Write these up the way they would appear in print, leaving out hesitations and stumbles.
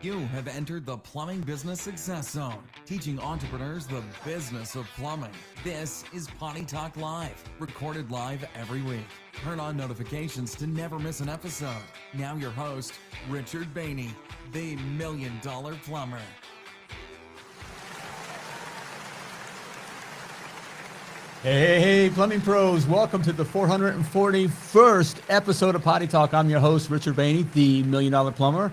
You have entered the Plumbing Business Success Zone, teaching entrepreneurs the business of plumbing. This is Potty Talk Live, recorded live every week. Turn on notifications to never miss an episode. Now your host, Richard Bainey, the $1 Million Plumber. Hey, plumbing pros, welcome to the 441st episode of Potty Talk. I'm your host, Richard Bainey, the $1 Million Plumber,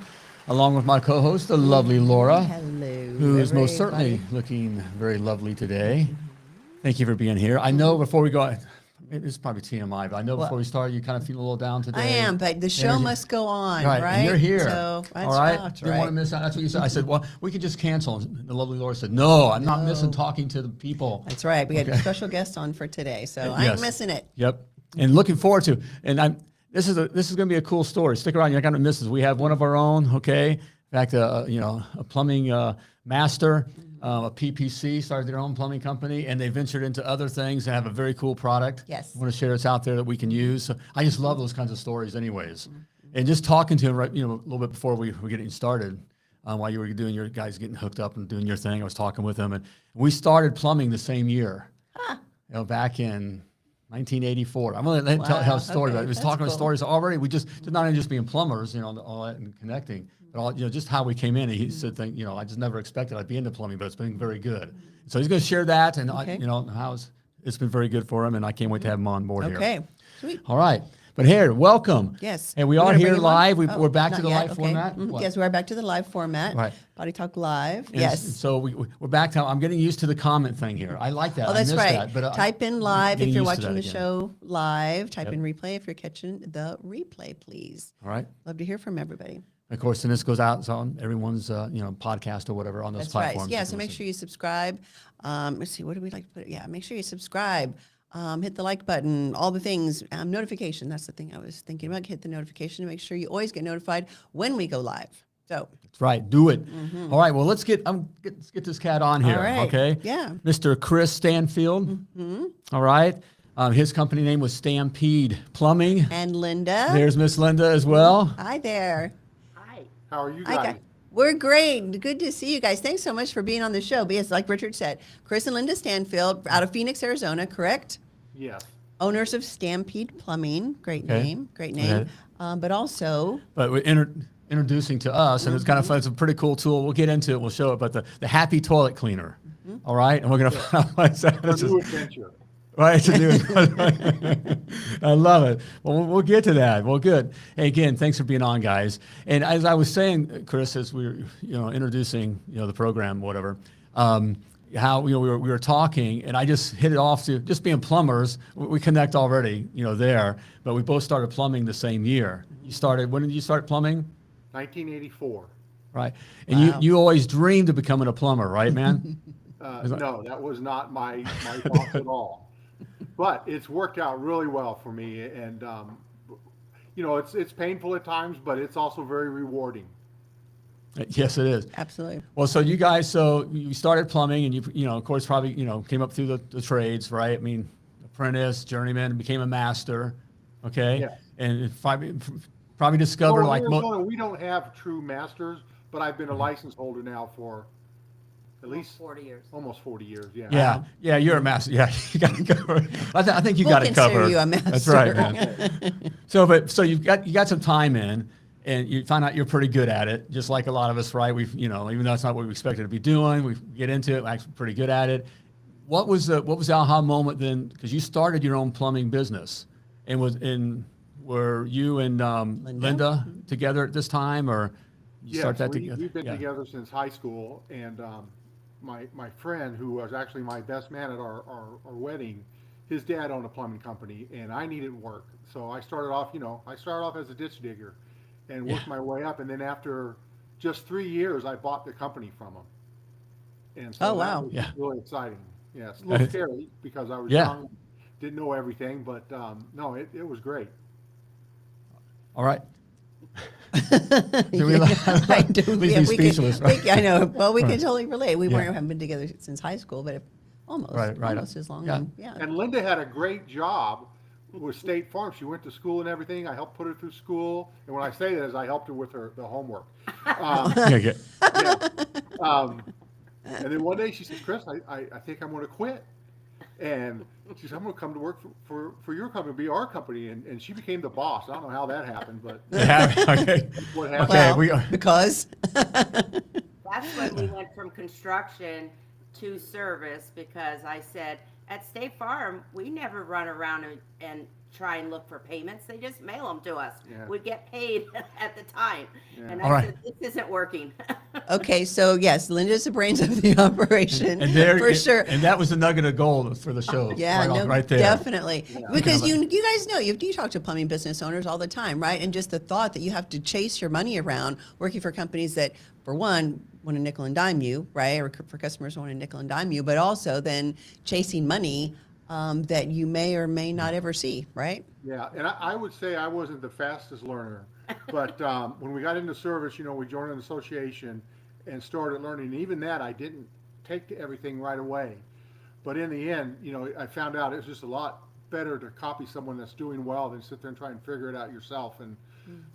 along with my co-host, the lovely Laura. Hello, who is most certainly looking very lovely today. Thank you for being here. I know before we go, it's probably TMI, but I know before we start, you kind of feel a little down today. I am, but the show must go on, right? And you're here. So that's all right? That's Didn't want to miss out. That's what you said. I said, well, we could just cancel. And the lovely Laura said, no, I'm not missing talking to the people. That's right. We had a special guest on for today, so I ain't missing it. Yep. And looking forward to. And this is going to be a cool story. Stick around. You're not going to miss this. We have one of our own. Okay. In fact, a plumbing master, a PPC, started their own plumbing company, and they ventured into other things and have a very cool product. Yes. I want to share this out there that we can use. So I just love those kinds of stories anyways. And just talking to him, right, a little bit before we were getting started, while you were doing your guys getting hooked up and doing your thing, I was talking with him, and we started plumbing the same year, back in 1984. I'm going to tell a story about it. He was talking about stories already. We just not only just being plumbers, all that and connecting, but all, just how we came in. And he said, I just never expected I'd be into plumbing, but it's been very good. So he's going to share that, and how it's been very good for him, and I can't wait to have him on board here. Okay, sweet. All right. But here, welcome. Yes. And we are here live. We're back to the live format. Yes, we are back to the live format. Right. Potty Talk Live. And yes. So we're back to, I'm getting used to the comment thing here. I like that. Oh, that's right. That, but type in live if you're watching the again. show live. Type in replay if you're catching the replay, please. All right. Love to hear from everybody. Of course, and this goes out on everyone's podcast or whatever on those platforms. Right. Yeah, so make sure you subscribe. Let's see, what do we like to put? Yeah, make sure you subscribe. Hit the like button, all the things. Notification, that's the thing I was thinking about. Hit the notification to make sure you always get notified when we go live. So that's right. Do it. All right. Well, let's get this cat on here. All right. Okay. Yeah. Mr. Chris Stanfield. All right. His company name was Stampede Plumbing. And Linda. There's Miss Linda as well. Hi there. Hi. How are you guys? We're great. Good to see you guys. Thanks so much for being on the show. Because like Richard said, Chris and Linda Stanfield out of Phoenix, Arizona, correct? Yes. Owners of Stampede Plumbing. Great name. But also. But we're introducing to us, and it's kind of fun. It's a pretty cool tool. We'll get into it. We'll show it. But the Happy Toilet Cleaner. All right. And we're going to find out what's that. It's a new adventure. Right, it's a new. I love it. Well, we'll get to that. Well, good. Hey, again, thanks for being on, guys. And as I was saying, Chris, as we were, introducing, the program, whatever, how we were talking, and I just hit it off to just being plumbers. We connect already, there. But we both started plumbing the same year. When did you start plumbing? 1984. Right, and you always dreamed of becoming a plumber, right, man? No, that was not my thoughts at all. But it's worked out really well for me, and it's painful at times, but it's also very rewarding. Yes, it is. Absolutely. Well, so you guys, you started plumbing, and you of course, probably came up through the trades, right? I mean, apprentice, journeyman, became a master, okay? Yeah. And probably discovered we don't have true masters, but I've been a license holder now for at least 40 years. Almost 40 years, yeah. Yeah, you're a master. Yeah, you got it covered. I think you got it covered. We'll consider you a master. That's right, man. So you got some time in, and you find out you're pretty good at it, just like a lot of us, right? We've, even though it's not what we expected to be doing, we get into it, we're actually pretty good at it. What was the aha moment then? Because you started your own plumbing business, and were you and Linda together at this time, or you start that together? We've been together since high school, and my friend, who was actually my best man at our wedding, his dad owned a plumbing company, and I needed work. So I started off as a ditch digger and worked my way up. And then after just 3 years, I bought the company from him. And so that was really exciting. Yeah, it's a little scary because I was young, didn't know everything, but no, it was great. All right. I do. We can speechless, right? I know. Well, we can totally relate. We haven't been together since high school, but almost as long. And Linda had a great job with State Farm. She went to school and everything. I helped put her through school. And when I say that is I helped her with the homework. Okay. Yeah. And then one day she says, Chris, I think I'm going to quit. And she said, I'm going to come to work for your company, be our company. And she became the boss. I don't know how that happened, but Yeah, okay. that's what happened. Okay, Well, because That's when we went from construction to service, because I said, at State Farm, we never run around and try and look for payments. They just mail them to us. Yeah. We get paid at the time. Yeah. And All I right. said, this isn't working. okay, so yes, Linda's the brains of the operation And there, for sure. And that was the nugget of gold for the show. Yeah, right, no, right there. definitely. Because you guys know, you talk to plumbing business owners all the time, right? And just the thought that you have to chase your money around working for companies that, for one, want to nickel and dime you, right? Or for customers who want to nickel and dime you, but also then chasing money that you may or may not ever see, right? Yeah, and I would say I wasn't the fastest learner, but when we got into service, we joined an association and started learning. And even that, I didn't take to everything right away. But in the end, I found out it was just a lot better to copy someone that's doing well than sit there and try and figure it out yourself. And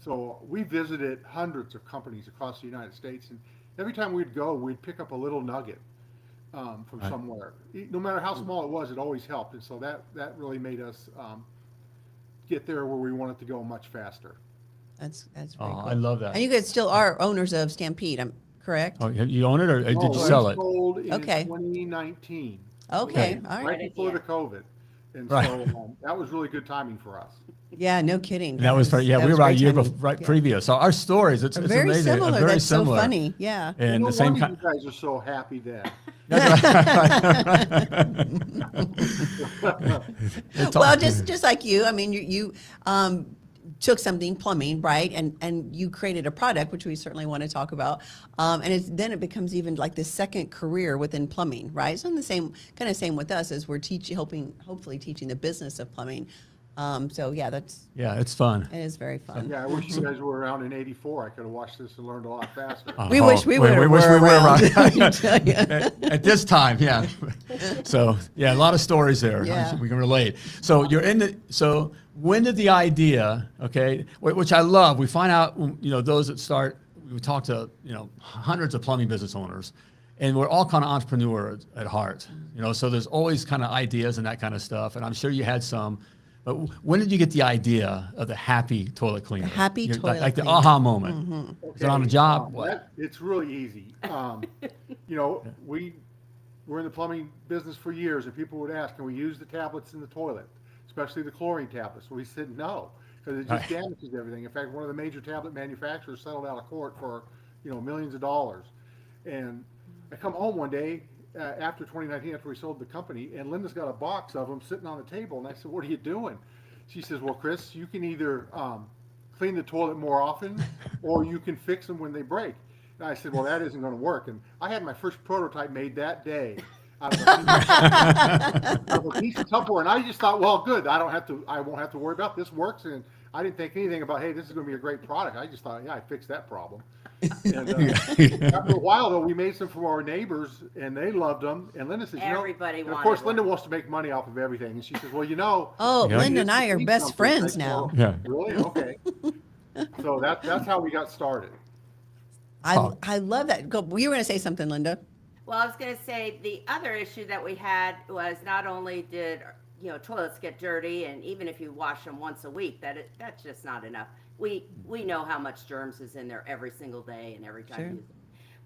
so we visited hundreds of companies across the United States, and every time we'd go, we'd pick up a little nugget from somewhere. No matter how small it was, it always helped. And so that really made us get there where we wanted to go much faster. That's very Oh, cool. I love that. And you guys still are owners of Stampede, I'm correct? Oh, you own it or did you Oh, sell we it? sold in Okay. 2019. Okay, all Right right. before the COVID. And Right. so that was really good timing for us. Yeah, no kidding. That was that we were was about a great year timing. right Yeah. previous. So our stories, it's Very amazing. similar. Very That's similar. so funny. Yeah. And No the same wonder kind. you guys are so happy then. It's Well, all- just like you, I mean, you took something plumbing, right, and you created a product, which we certainly want to talk about, and then it becomes even like the second career within plumbing, right? So in the same with us as we're hopefully teaching the business of plumbing. So yeah, yeah, it's fun. it is very fun. Yeah, I wish you guys were around in '84. I could have watched this and learned a lot faster. We wish we were wish we were around. around. Let me tell you. At this time, yeah. So yeah, a lot of stories there. Yeah. We can relate. So so when did the idea, okay, which I love, we find out, those that start, we talk to, hundreds of plumbing business owners, and we're all kind of entrepreneurs at heart, so there's always kind of ideas and that kind of stuff. And I'm sure you had some, but when did you get the idea of the happy toilet cleaner? Happy toilet like the cleaner. aha moment. Is it on the job? It's really easy. We were in the plumbing business for years, and people would ask, can we use the tablets in the toilet, especially the chlorine tablets? We said no, because it just damages everything. In fact, one of the major tablet manufacturers settled out of court for millions of dollars. And I come home one day after 2019, after we sold the company, and Linda's got a box of them sitting on the table. And I said, what are you doing? She says, well, Chris, you can either clean the toilet more often, or you can fix them when they break. And I said, well, that isn't going to work. And I had my first prototype made that day out of a piece of Tupperware. And I just thought, well, good. I won't have to worry about this. Works. And I didn't think anything about, hey, this is going to be a great product. I just thought, yeah, I fixed that problem. And after a while, though, we made some for our neighbors, and they loved them. And Linda says, Everybody and of wanted course, one. Linda wants to make money off of everything. And she says, well, Oh, Yeah. Linda and I are need best something. friends I said, now. well, Yeah. Really? Okay. So that's how we got started. I love that. Go. You were going to say something, Linda. Well, I was going to say the other issue that we had was not only did toilets get dirty, and even if you wash them once a week, that's just not enough. We know how much germs is in there every single day and every time Sure. you use it.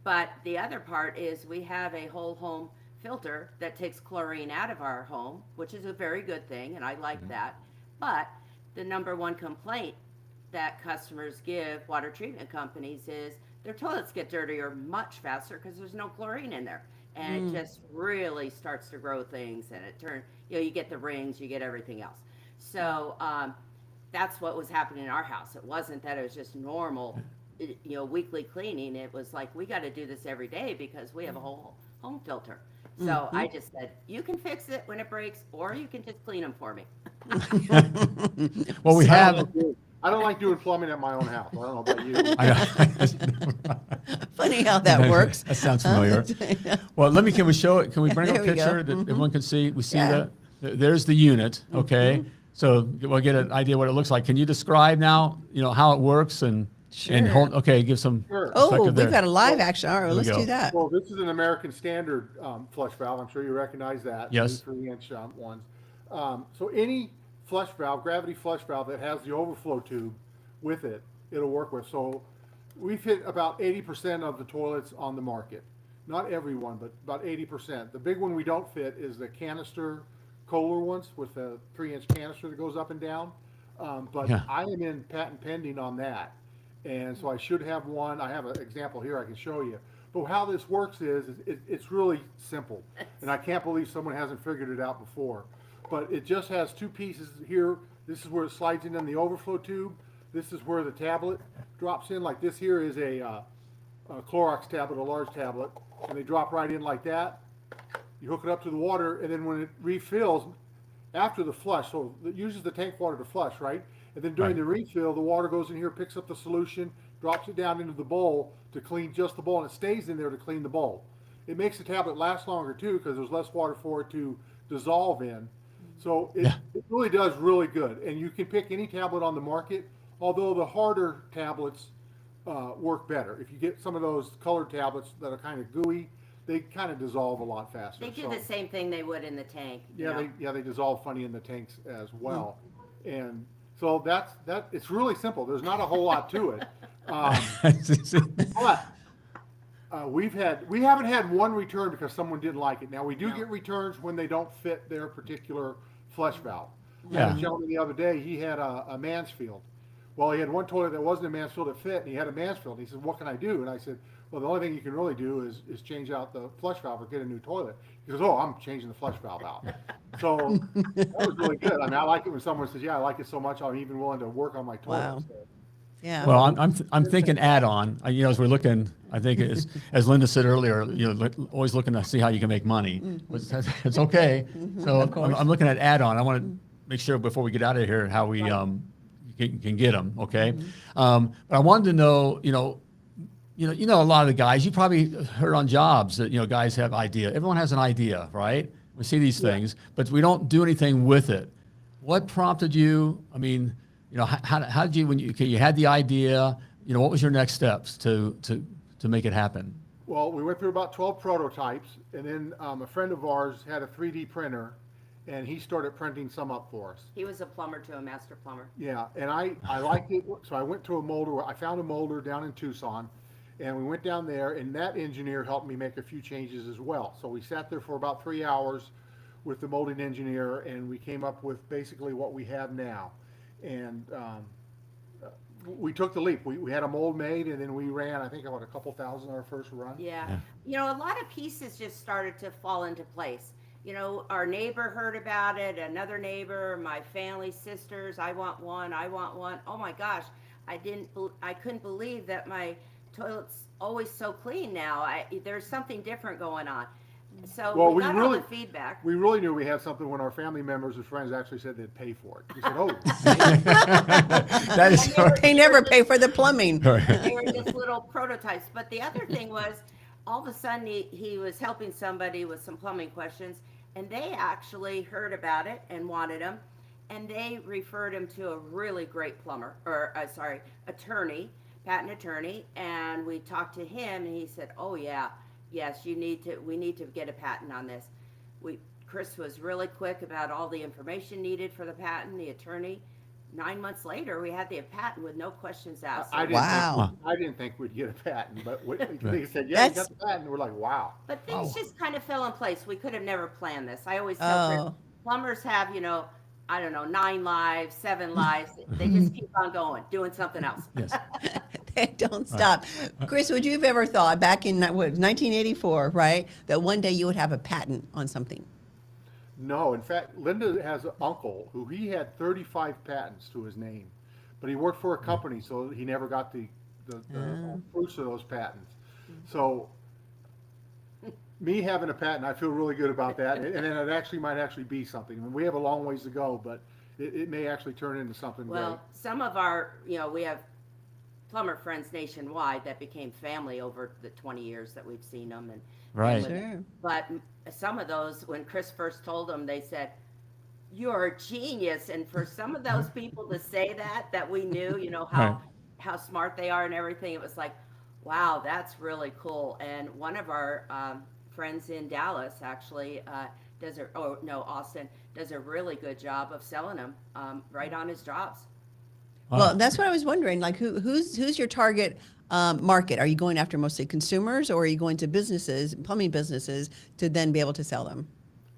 But the other part is we have a whole home filter that takes chlorine out of our home, which is a very good thing, and I like that. But the number one complaint that customers give water treatment companies is their toilets get dirtier much faster because there's no chlorine in there. And it just really starts to grow things, and it turns, you get the rings, you get everything else. So that's what was happening in our house. It wasn't that it was just normal, weekly cleaning. It was like, we got to do this every day because we have a whole home filter. So I just said, you can fix it when it breaks, or you can just clean them for me. Well, we have. I don't like doing plumbing at my own house. I don't know about you. Funny how that works. That sounds familiar. Well, can we show it? Can we bring up There a we go. picture that everyone can see? We see Yeah. there's the unit, okay? So we'll get an idea what it looks like. Can you describe now, how it works and Sure. give some Sure. Oh, perspective there. we've got a live action. All right, There we let's go. do that. Well, this is an American Standard flush valve. I'm sure you recognize that. Yes. The 3-inch ones. So any flush valve, gravity flush valve that has the overflow tube with it, it'll work with. So we fit about 80% of the toilets on the market. Not every one, but about 80%. The big one we don't fit is the canister Kohler ones with the 3-inch canister that goes up and down. But Yeah. I am in patent pending on that. And so I should have one. I have an example here I can show you. But how this works is it's really simple. And I can't believe someone hasn't figured it out before. But it just has two pieces here. This is where it slides in the overflow tube. This is where the tablet drops in. Like this here is a Clorox tablet, a large tablet. And they drop right in like that. You hook it up to the water, and then when it refills after the flush, so it uses the tank water to flush, right? And then during the refill, the water goes in here, picks up the solution, drops it down into the bowl to clean just the bowl, and it stays in there to clean the bowl. It makes the tablet last longer too because there's less water for it to dissolve in. So it really does really good. And you can pick any tablet on the market, although the harder tablets work better. If you get some of those colored tablets that are kind of gooey, they kind of dissolve a lot faster. They do the same thing they would in the tank. They dissolve funny in the tanks as well. And so that it's really simple. There's not a whole lot to it. But we haven't had one return because someone didn't like it. Now we do get returns when they don't fit their particular flush valve. I had a gentleman the other day, he had a Mansfield. Well, he had one toilet that wasn't a Mansfield that fit, and he had a Mansfield. And he said, "What can I do?" And I said, "Well, the only thing you can really do is change out the flush valve or get a new toilet." He goes, "Oh, I'm changing the flush valve out." So that was really good. I mean, I like it when someone says, "Yeah, I like it so much, I'm even willing to work on my toilet." Wow. So, Yeah. Well, I'm thinking add-on. As we're looking, I think as Linda said earlier, always looking to see how you can make money. It's okay. So I'm looking at add-on. I want to make sure before we get out of here how we can get them. Okay. But I wanted to know, a lot of the guys. You probably heard on jobs that guys have idea. Everyone has an idea, right? We see these things, but we don't do anything with it. What prompted you? I mean. How did you, when you had the idea, what was your next steps to make it happen? Well, we went through about 12 prototypes, and then a friend of ours had a 3D printer, and he started printing some up for us. He was a plumber to a master plumber. Yeah, and I liked it, so I went to a molder. I found a molder down in Tucson, and we went down there, and that engineer helped me make a few changes as well. So we sat there for about 3 hours with the molding engineer, and we came up with basically what we have now. And we took the leap. We had a mold made, and then we ran, I think, about a couple thousand our first run. Yeah. A lot of pieces just started to fall into place. Our neighbor heard about it, another neighbor, my family, sisters, I want one. Oh my gosh, I couldn't believe that my toilet's always so clean now. There's something different going on. So we got all the feedback. We really knew we had something when our family members and friends actually said they'd pay for it. We said, "Oh, That is They never pay for the plumbing. They were just little prototypes." But the other thing was, all of a sudden he was helping somebody with some plumbing questions, and they actually heard about it and wanted him, and they referred him to a really great attorney, patent attorney, and we talked to him, and he said, "Oh yeah. Yes, we need to get a patent on this." Chris was really quick about all the information needed for the patent, the attorney. 9 months later, we had the patent with no questions asked. I didn't think we'd get a patent, but they said, "Yeah, you got the patent." We're like, "Wow." But things just kind of fell in place. We could have never planned this. I always tell Chris, plumbers have, 9 lives, 7 lives. They just keep on going, doing something else. Yes. They don't stop. Chris, would you have ever thought back in 1984, right, that one day you would have a patent on something? No, in fact, Linda has an uncle who he had 35 patents to his name, but he worked for a company, so he never got the fruits of those patents. So me having a patent, I feel really good about that, and then it might actually be something. I mean, we have a long ways to go, but it may actually turn into something great. Well, some of our, we have plumber friends nationwide that became family over the 20 years that we've seen them. Right. Sure. But some of those, when Chris first told them, they said, you're a genius. And for some of those people to say that we knew, Right. how smart they are and everything, it was like, wow, that's really cool. And one of our friends in Dallas actually Austin does a really good job of selling them right on his jobs. Well, that's what I was wondering. Like, who's your target market? Are you going after mostly consumers, or are you going to businesses, plumbing businesses, to then be able to sell them?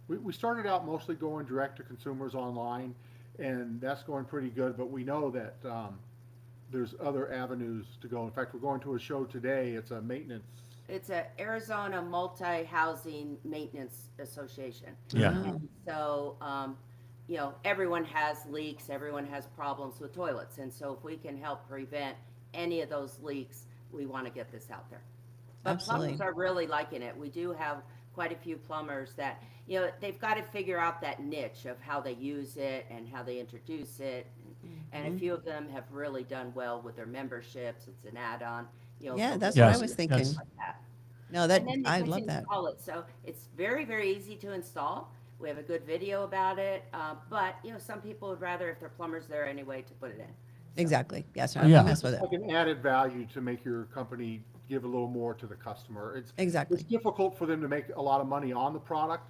We started out mostly going direct to consumers online, and that's going pretty good, but we know that there's other avenues to go. In fact, we're going to a show today. It's a maintenance. It's a Arizona Multi-Housing Maintenance Association. Yeah. And so, everyone has leaks, everyone has problems with toilets. And so if we can help prevent any of those leaks, we want to get this out there. But Absolutely. plumbers are really liking it. We do have quite a few plumbers that, they've got to figure out that niche of how they use it and how they introduce it. And a few of them have really done well with their memberships. It's an add-on. Yeah, for that's Yes, what I was thinking. that's- like that. No, that And then they I get to love that. install it. So it's very, very easy to install. We have a good video about it. But, some people would rather, if their plumber's there anyway, to put it in. Exactly. Yes, I Yeah. mess with it. Like an added value to make your company give a little more to the customer. Exactly. It's difficult for them to make a lot of money on the product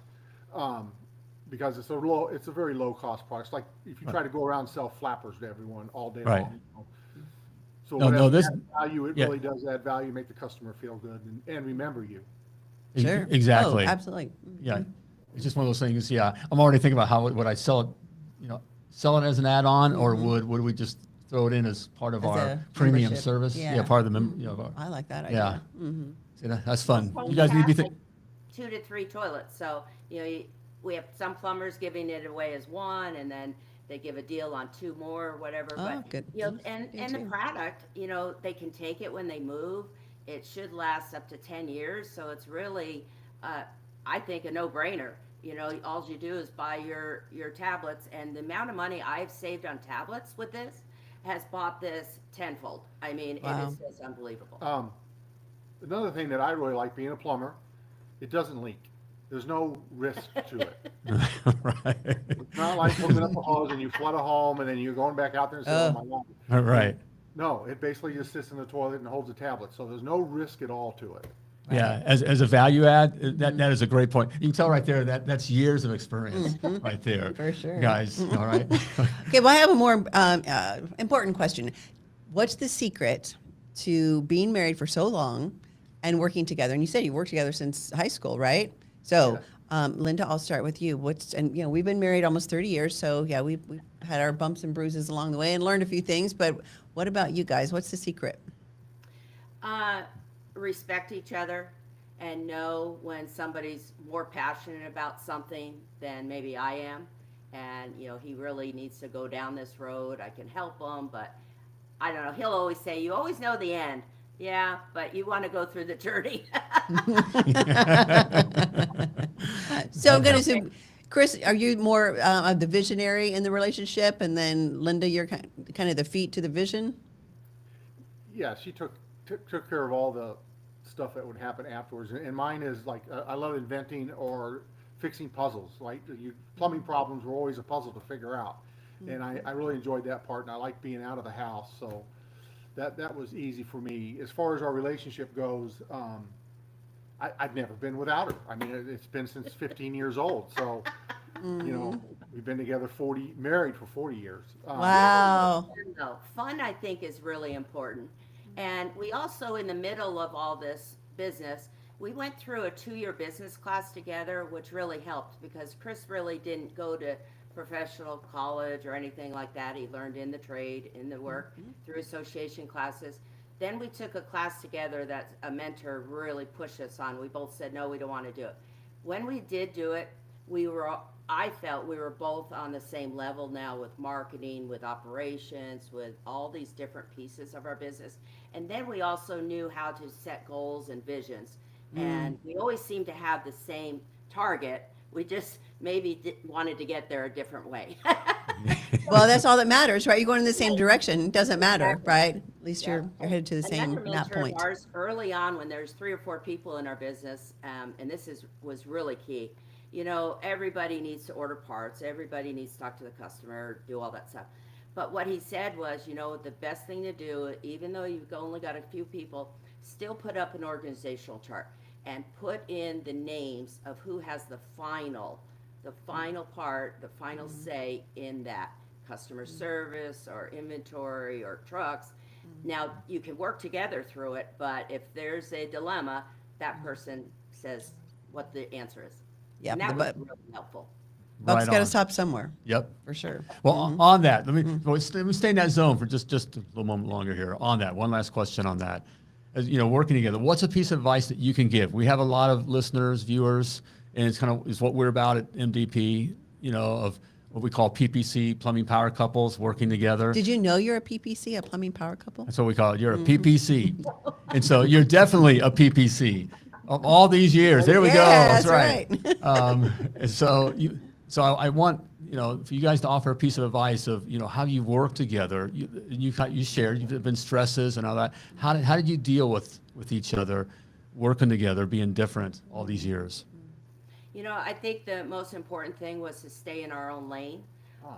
because it's a very low cost product. It's like if you try to go around and sell flappers to everyone all day Right. long. So No, whatever this- added value, it yeah. really does add value, make the customer feel good and remember you. Sure. Exactly. Oh, absolutely. Yeah. It's just one of those things. Yeah. I'm already thinking about how would I sell it, sell it as an add-on, or would we just throw it in as part of As our a premium membership. service? Yeah. Part of the, our, I like that yeah. idea. Mm-hmm. See, that's fun. Well, You we guys need to be have, thinking. 2 to 3 toilets. So, we have some plumbers giving it away as one, and then they give a deal on 2 more or whatever. Oh, But, good. and the too. product, they can take it when they move. It should last up to 10 years. So it's really, I think, a no-brainer. All you do is buy your tablets, and the amount of money I've saved on tablets with this has bought this tenfold. I mean, Wow. it is just unbelievable. Another thing that I really like being a plumber, it doesn't leak. There's no risk to it. Right. It's not like hooking up a hose and you flood a home and then you're going back out there and saying, oh my God. Right. No, it basically just sits in the toilet and holds a tablet. So there's no risk at all to it. Yeah, as a value add, that is a great point. You can tell right there that's years of experience right there. For sure. Guys, all right? Okay, well, I have a more important question. What's the secret to being married for so long and working together? And you said you worked together since high school, right? So, Linda, I'll start with you. We've been married almost 30 years, so yeah, we've had our bumps and bruises along the way and learned a few things. But what about you guys? What's the secret? Respect each other and know when somebody's more passionate about something than maybe I am. And, he really needs to go down this road. I can help him, but I don't know. He'll always say, you always know the end. Yeah, but you want to go through the journey. So I'm going to assume, Chris, are you more of the visionary in the relationship? And then Linda, you're kind of the feet to the vision? Yeah, she took care of all the stuff that would happen afterwards. And mine is like, I love inventing or fixing puzzles. Like plumbing problems were always a puzzle to figure out. And I really enjoyed that part, and I like being out of the house. So that was easy for me. As far as our relationship goes, I've never been without her. I mean, it's been since 15 years old. So, we've been together married for 40 years. Wow. Fun, I think, is really important. And we also, in the middle of all this business, we went through a 2-year business class together, which really helped because Chris really didn't go to professional college or anything like that. He learned in the trade, in the work, through association classes. Then we took a class together that a mentor really pushed us on. We both said, no, we don't want to do it. When we did do it, I felt we were both on the same level now with marketing, with operations, with all these different pieces of our business. And then we also knew how to set goals and visions. And we always seemed to have the same target. We just maybe wanted to get there a different way. Well, that's all that matters, right? You're going in the same direction. It doesn't matter, right? At least you're headed to the same Another that mentor of point. ours early on when there's 3 or 4 people in our business, and this was really key. You know, everybody needs to order parts. Everybody needs to talk to the customer, do all that stuff. But what he said was, you know, the best thing to do, even though you've only got a few people, still put up an organizational chart and put in the names of who has the final part, the final say in that customer service or inventory or trucks. Now, you can work together through it, but if there's a dilemma, that person says what the answer is. Yep, And that was but really helpful. buck's Right got to on. stop somewhere, Yep. for sure. Well, on that, let me stay in that zone for just a little moment longer here. On that, one last question on that. As you know, working together, what's a piece of advice that you can give? We have a lot of listeners, viewers, and it's kind of is what we're about at MDP. You know, of what we call PPC, plumbing power couples working together. Did you know you're a PPC, a plumbing power couple? That's what we call it. You're a PPC, and so you're definitely a PPC. Of all these years, there we go. Yeah, That's right. And so I want for you guys to offer a piece of advice of how you work together. You shared you've been stresses and all that. How did you deal with each other, working together, being different all these years? You know, I think the most important thing was to stay in our own lane,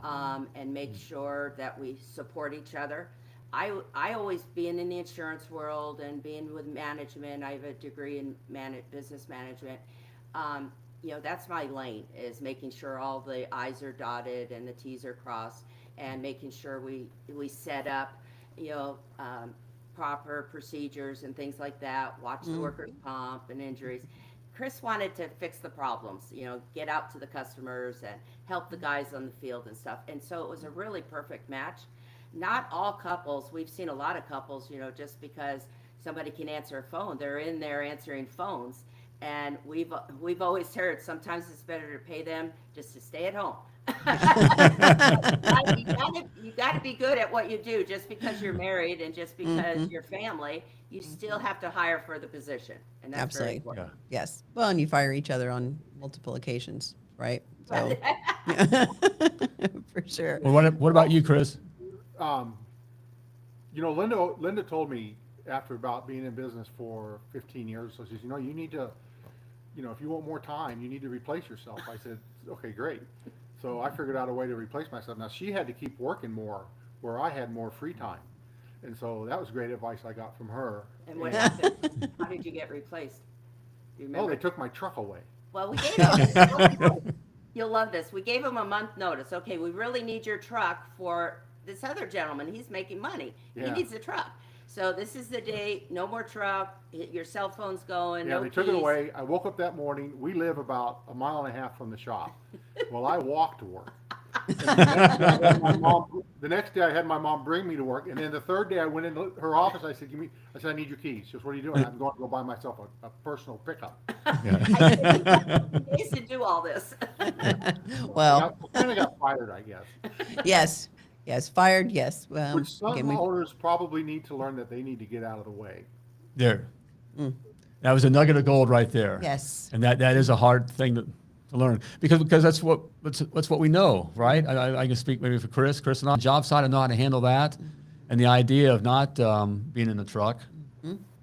and make sure that we support each other. I always, being in the insurance world and being with management, I have a degree in business management. That's my lane, is making sure all the I's are dotted and the T's are crossed, and making sure we set up, proper procedures and things like that, watch the workers' comp and injuries. Chris wanted to fix the problems, get out to the customers and help the guys on the field and stuff. And so it was a really perfect match. Not all couples, we've seen a lot of couples, just because somebody can answer a phone, they're in there answering phones. And we've always heard sometimes it's better to pay them just to stay at home. You gotta be good at what you do. Just because you're married and just because you're family, you still have to hire for the position, and that's very Absolutely. important. Yes. Well, and you fire each other on multiple occasions, right? So, for sure. Well, what about you, Chris? Linda told me after about being in business for 15 years, so she says, you need to, if you want more time, you need to replace yourself. I said, okay, great. So I figured out a way to replace myself. Now she had to keep working more where I had more free time. And so that was great advice I got from her. And what happened? How did you get replaced? Do you remember? Oh, they took my truck away. Well, we gave him, you'll love this. We gave him a month notice. Okay, we really need your truck for this other gentleman. He's making money. Yeah. He needs a truck. So this is the date. No more truck. Your cell phone's going. Yeah, no they took it keys. away. I woke up that morning. We live about a mile and a half from the shop. Well, I walked to work. The next day I had my mom bring me to work, and then the third day I went into her office. I said, I need your keys. She goes, what are you doing? I'm going to go buy myself a personal pickup. I used to do all this. Well, I kind of got fired, I guess. yes, fired, yes. Which some again, owners probably need to learn that they need to get out of the way. There. That was a nugget of gold right there. Yes. And that is a hard thing to learn because that's what we know, right? I can speak maybe for Chris and on job side, I know how to handle that, and the idea of not being in the truck,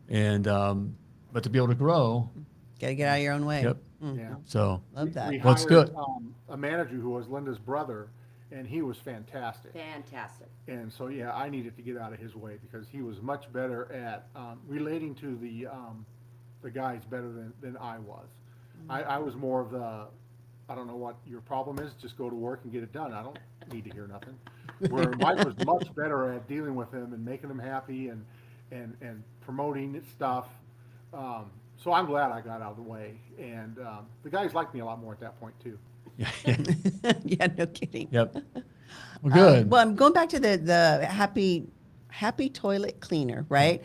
and but to be able to grow. Got to get out of your own way. Yep. Yeah. So Love that. We Well, it's hired, good. a manager who was Linda's brother, and he was fantastic. Fantastic. And so, yeah, I needed to get out of his way because he was much better at relating to the guys better than I was. I was more of the, I don't know what your problem is, just go to work and get it done. I don't need to hear nothing. Where Mike was much better at dealing with him and making him happy and promoting stuff. So I'm glad I got out of the way. And the guys liked me a lot more at that point, too. Yeah, no kidding. Yep. Well, good. Well, I'm going back to the happy toilet cleaner, right?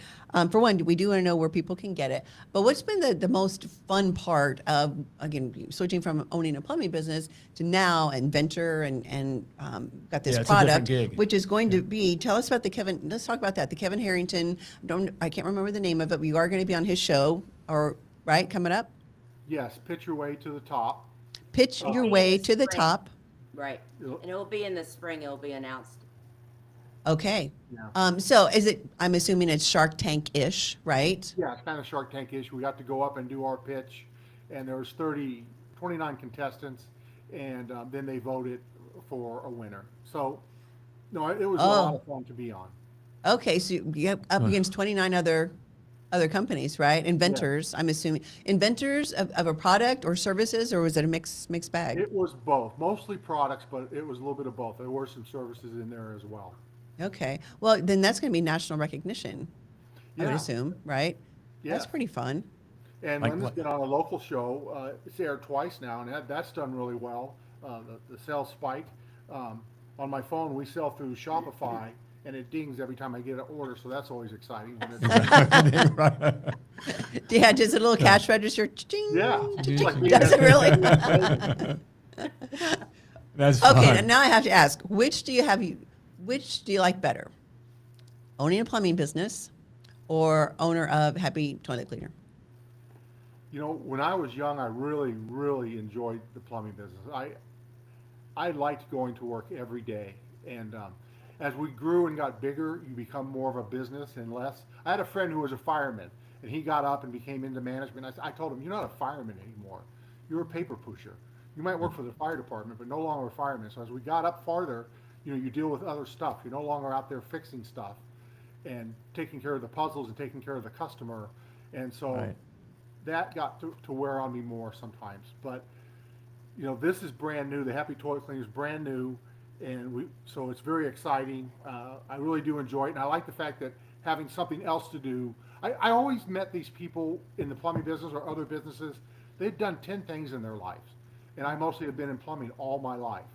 For one, we do want to know where people can get it. But what's been the most fun part of, again, switching from owning a plumbing business to now inventor and got this Yeah, it's a different product, gig. which is going to be, tell us about let's talk about that. The Kevin Harrington, I can't remember the name of it, but you are going to be on his show, right, coming up? Yes, pitch your way to the top. Pitch your way to the top. Right. And it will be in the spring. It will be announced. Okay. Yeah. So I'm assuming it's Shark Tank-ish, right? Yeah, it's kind of Shark Tank-ish. We got to go up and do our pitch, and there was 30 29 contestants, and then they voted for a winner. So, no, it was a lot of fun to be on. Okay, so you're up against 29 other companies, right? Inventors, I'm assuming. Inventors of a product or services, or was it a mixed bag? It was both, mostly products, but it was a little bit of both. There were some services in there as well. Okay. Well, then that's going to be national recognition, I would Yeah. assume, right? Yeah. That's pretty fun. And Like Linda's what? been on a local show. It's aired twice now, and that's done really well. The sales spike. On my phone, we sell through Shopify, and it dings every time I get an order, so that's always exciting. Yeah, does a little cash register? Ching, Yeah. ching, It's like ching. being Does it at- really? That's Okay, fun. and now I have to ask, which do you like better? Owning a plumbing business or owner of Happy Toilet Cleaner? You know, when I was young, I really, really enjoyed the plumbing business. I liked going to work every day, and as we grew and got bigger, you become more of a business and less. I had a friend who was a fireman, and he got up and became into management. I told him, "You're not a fireman anymore. You're a paper pusher. You might work for the fire department, but no longer a fireman." So as we got up farther, you know, you deal with other stuff. You're no longer out there fixing stuff and taking care of the puzzles and taking care of the customer, and so. Right. That got to wear on me more sometimes. But, you know, this is brand new. The Happy Toilet Cleaner is brand new, and so it's very exciting. I really do enjoy it, and I like the fact that having something else to do. I always met these people in the plumbing business or other businesses. They've done 10 things in their lives, and I mostly have been in plumbing all my life.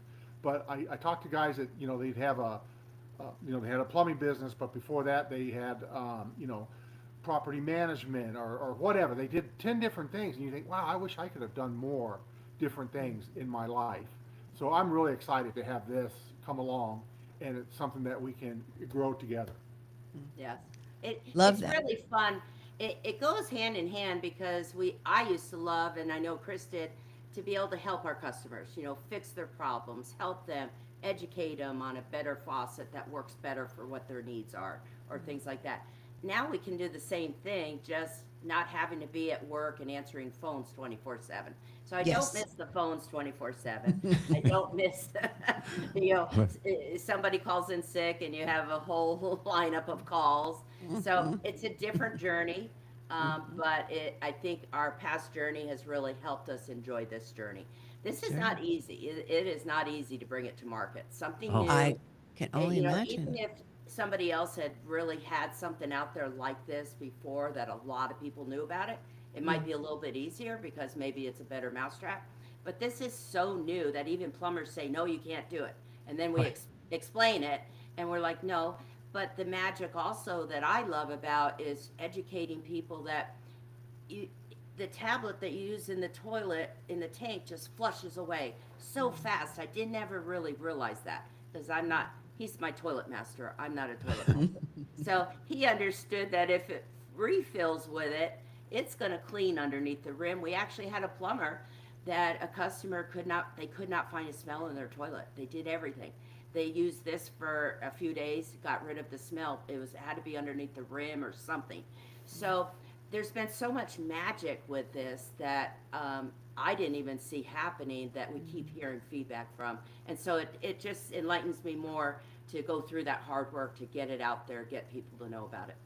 But I talked to guys that, you know, they'd have they had a plumbing business, but before that they had, property management or whatever. They did 10 different things, and you think, wow, I wish I could have done more different things in my life. So I'm really excited to have this come along, and it's something that we can grow together. Yes. Love it's that. really fun. It goes hand in hand because I used to love, and I know Chris did, to be able to help our customers, you know, fix their problems, help them, educate them on a better faucet that works better for what their needs are, or things like that. Now we can do the same thing, just not having to be at work and answering phones 24/7. So I Yes. don't miss the phones 24/7. I don't miss, somebody calls in sick and you have a whole lineup of calls. So it's a different journey, but I think our past journey has really helped us enjoy this journey. This is not easy. It is not easy to bring it to market. Something new. I can And, only imagine. even if somebody else had really had something out there like this before that a lot of people knew about it, it might be a little bit easier because maybe it's a better mousetrap. But this is so new that even plumbers say, no, you can't do it. And then we explain it, and we're like, no. But the magic also that I love about is educating people that the tablet that you use in the toilet, in the tank, just flushes away so fast. I didn't ever really realize that because he's my toilet master. I'm not a toilet master. So he understood that if it refills with it, it's going to clean underneath the rim. We actually had a plumber that a customer could not find a smell in their toilet. They did everything. They used this for a few days, got rid of the smell. It had to be underneath the rim or something. So there's been so much magic with this that I didn't even see happening that we keep hearing feedback from. And so it just enlightens me more to go through that hard work to get it out there, get people to know about it.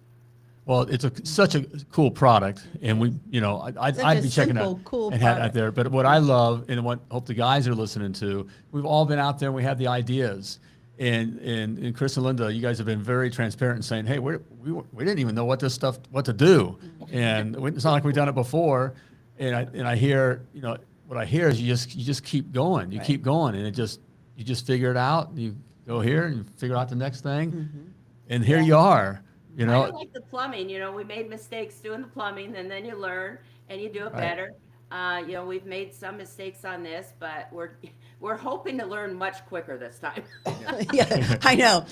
Well, it's such a cool product, and I'd be checking simple, out cool and had product. out there. But what I love, and what I hope the guys are listening to, we've all been out there and we have the ideas. And Chris and Linda, you guys have been very transparent in saying, hey, we didn't even know what to do, and it's not like we've done it before. And I hear, what I hear is you just keep going, you keep going, and you just figure it out. You go here and you figure out the next thing, and here you are. Kind of like the plumbing, we made mistakes doing the plumbing, and then you learn and you do it better. We've made some mistakes on this, but we're hoping to learn much quicker this time. Yeah, I know.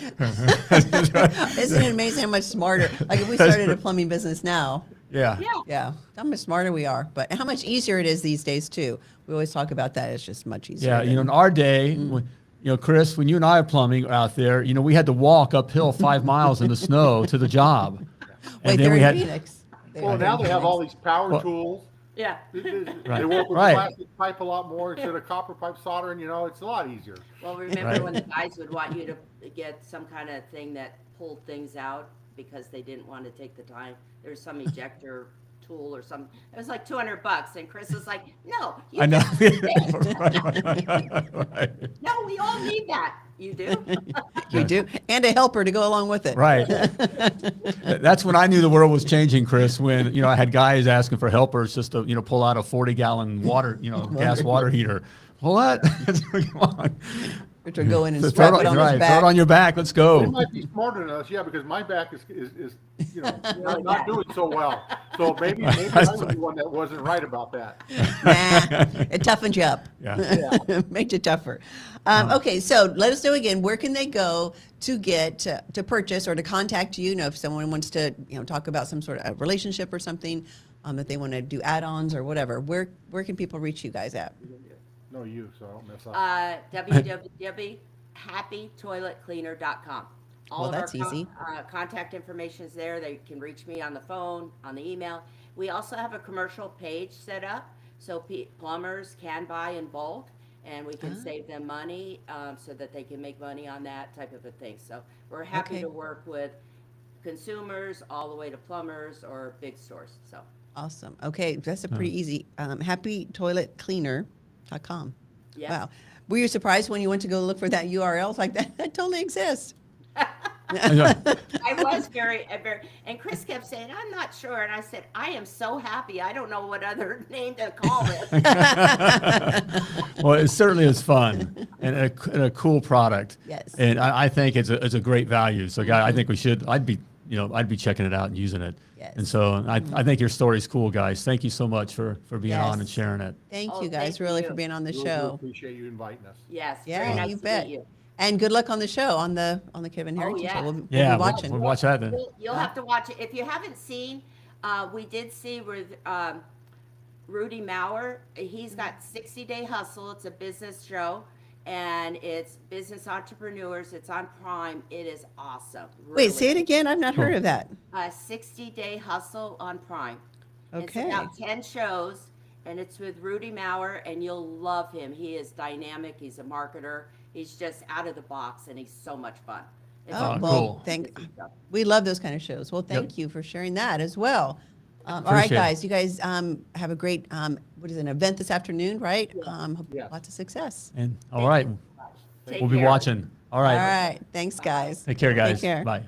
Isn't it amazing how much smarter? Like if we started a plumbing business now, Yeah. yeah, how much smarter we are, but how much easier it is these days too. We always talk about that. It's just much easier. Yeah, in our day, Chris, when you and I are plumbing out there, we had to walk uphill 5 miles in the snow to the job. Wait, And they're then we in had Phoenix. Well, now they have all these power tools Yeah. They work with Right. plastic pipe a lot more instead of copper pipe soldering. It's a lot easier. Well, remember Right. when the guys would want you to get some kind of thing that pulled things out because they didn't want to take the time? There's some ejector tool or something. It was like $200, and Chris was like, "No, you I know. just do this." Right. No, we all need that. You do? You do, and a helper to go along with it. Right. That's when I knew the world was changing, Chris, when, I had guys asking for helpers just to, pull out a 40-gallon water, gas water heater. What? Come on. To go in and Throw strap it it on right, his throw it back. on your back. Let's They go. might be smarter than us, because my back is not doing so well. So maybe I was the one that wasn't right about that. Nah, it toughens you up. Yeah. Makes you tougher. Okay, so let us know again, where can they go to get to purchase or to contact you? If someone wants to talk about some sort of relationship or something, that they want to do add-ons or whatever. Where can people reach you guys at? No, so I don't mess up. www.happytoiletcleaner.com. All Well, of that's our easy. Contact information is there. They can reach me on the phone, on the email. We also have a commercial page set up, so plumbers can buy in bulk, and we can save them money so that they can make money on that type of a thing. So we're happy Okay. to work with consumers all the way to plumbers or big stores. So Awesome. Okay, that's a pretty easy. Happytoiletcleaner.com. yeah. Wow. Were you surprised when you went to go look for that URL? It's like, that totally exists. I was very, and Chris kept saying, "I'm not sure," and I said, "I am so happy. I don't know what other name to call it." Well, it certainly is fun and a cool product. Yes. And I think it's a great value. So, guys, I think I'd be checking it out and using it. Yes. And so I think your story's cool, guys. Thank you so much for being Yes. on and sharing it. Thank Oh, you guys thank really you. for being on the Really do show. appreciate you inviting us. Yes, Yeah, very nice you to bet. meet you. And good luck on the show on the Kevin Harrington yeah. show. We'll Yeah, be watching. we'll watch that then. You'll have to watch it if you haven't seen. We did see with Rudy Maurer. He's got 60-Day Hustle. It's a business show, and it's business entrepreneurs. It's on Prime. It is awesome. Wait, say it again. I've not heard of that. 60-Day Hustle on Prime. Okay. It's about 10 shows, and it's with Rudy Maurer, and you'll love him. He is dynamic. He's a marketer. He's just out of the box, and he's so much fun. It's Oh, Oh, well, cool. we love those kind of shows. Well, thank you for sharing that as well. All right, Appreciate it. guys. You guys have a great, what is it, an event this afternoon, right? Hope Yes. lots of success. And all right, Take we'll be care. watching. All All right. right. Thanks, guys. Take care, guys. Take care. Bye.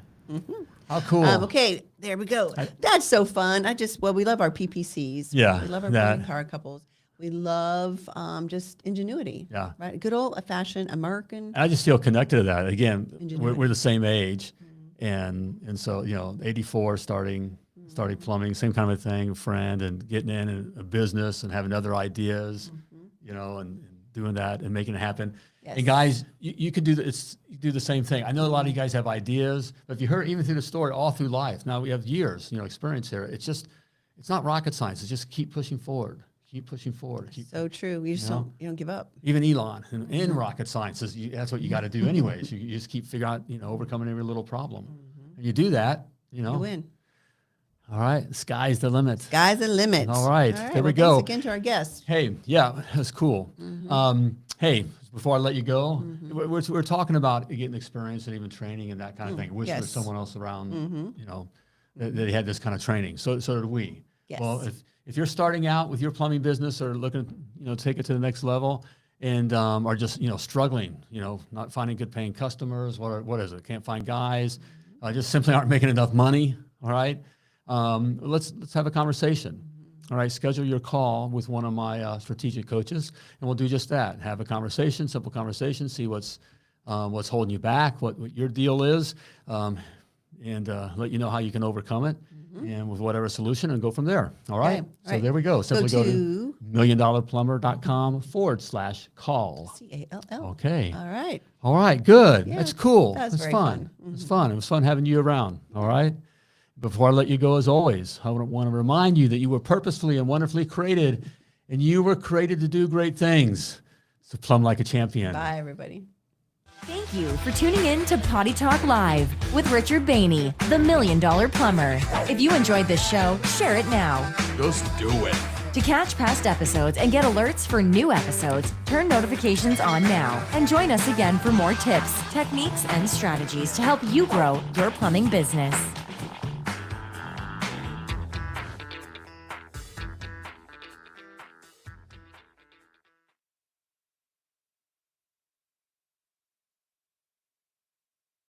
How cool. Okay, there we go. That's so fun. We love our PPCs. Yeah, We love our that- green power couples. We love just ingenuity. Yeah. Right. Good old fashioned American. I just feel connected to that. Again, Ingenuity. we're the same age, and so 84 starting plumbing, same kind of thing, friend, and getting in a business and having other ideas, and doing that and making it happen. Yes. And guys, you could do this. You do the same thing. I know a lot of you guys have ideas, but if you heard even through the story, all through life. Now we have years, experience here. It's not rocket science. It's just keep pushing forward. Keep pushing forward. So true. You just you don't give up. Even Elon in rocket science that's what you got to do anyways. You just keep figuring out, overcoming every little problem. And you do that, You win. All right, the sky's the limit. Sky's the limit. All right, there we well, go. Thanks again to our guests. Hey, yeah, that's cool. Hey, before I let you go, we're talking about getting experience and even training and that kind of thing. Wish there was Yes. someone else around, that he had this kind of training. So did we. Yes. Well, if you're starting out with your plumbing business or looking, take it to the next level, and are just struggling, not finding good paying customers, what is it? Can't find guys, just simply aren't making enough money. All right, let's have a conversation. All right, schedule your call with one of my strategic coaches, and we'll do just that. Have a conversation, simple conversation, see what's holding you back, what your deal is, and let you know how you can overcome it, and with whatever solution, and go from there. All right. Okay, So right. there we go. Simply go to to milliondollarplumber.com/call. CALL. Okay. All right. All right. Good. Yeah, That's cool. that was That's very fun. fun. It's fun. It was fun having you around. All right. Before I let you go, as always, I want to remind you that you were purposefully and wonderfully created, and you were created to do great things. So plumb like a champion. Bye, everybody. Thank you for tuning in to Potty Talk Live with Richard Bainey, the $1 Million Plumber. If you enjoyed this show, share it now. Just do it. To catch past episodes and get alerts for new episodes, turn notifications on now and join us again for more tips, techniques, and strategies to help you grow your plumbing business.